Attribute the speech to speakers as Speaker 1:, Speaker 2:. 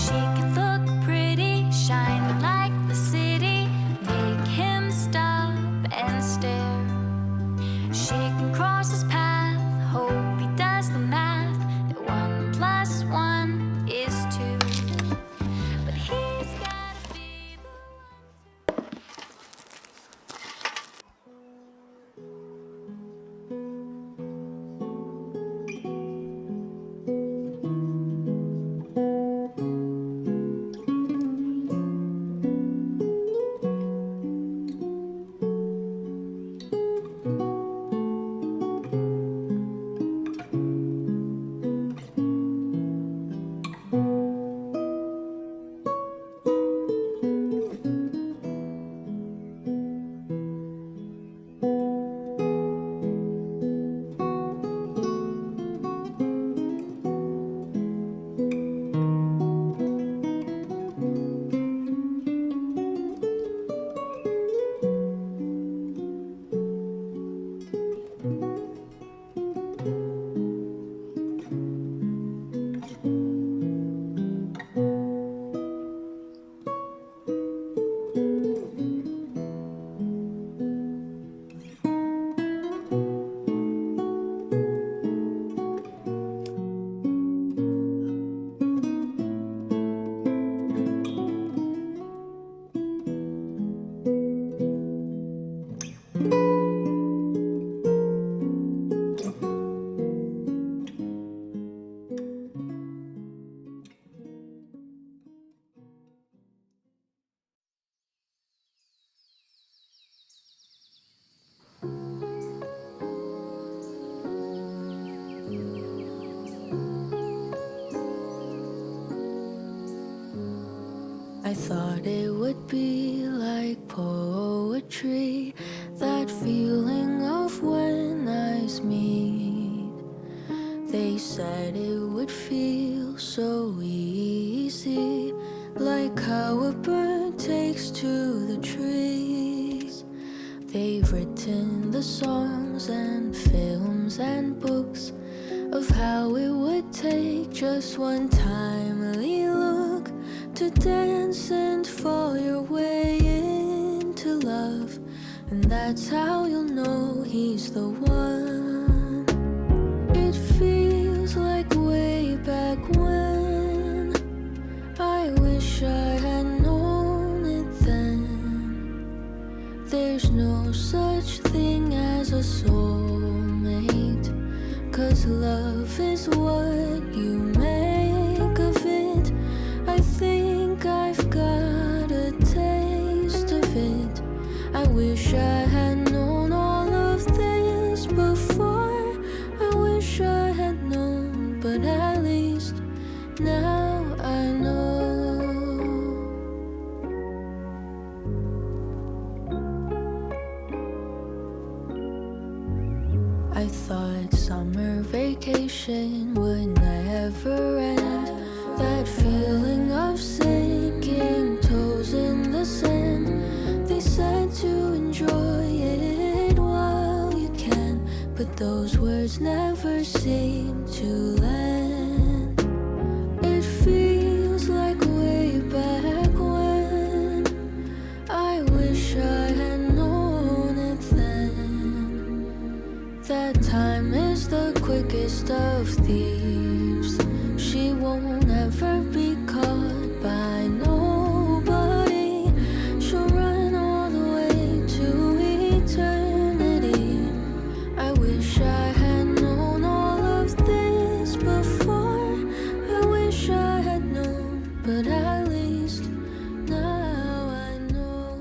Speaker 1: She could look pretty, shine like the city, make him stop and stare. She can cross his path, hope he does the math, that 1 + 1 is 2. But he's gotta be the one to...
Speaker 2: I thought it would be like poetry, that feeling of when eyes meet. They said it would feel so easy, like how a bird takes to the trees. They've written the songs and films and books of how it would take just one timely look to dance and fall your way into love. And that's how you'll know he's the one. It feels like way back when. I wish I had known it then. There's no such thing as a soulmate, 'cause love is what you make of it. I think I've got a taste of it. I wish I had known all of this before. I wish I had known, but at least now I know. I thought summer vacation would never end. That feeling of sinking toes in the sand. They said to enjoy it while you can, but those words never seem to land. It feels like way back when. I wish I had known it then. That time is the quickest of thieves. She won't ever be caught by nobody. She'll run all the way to eternity. I wish I had known all of this before. I wish I had known, but at least now I know.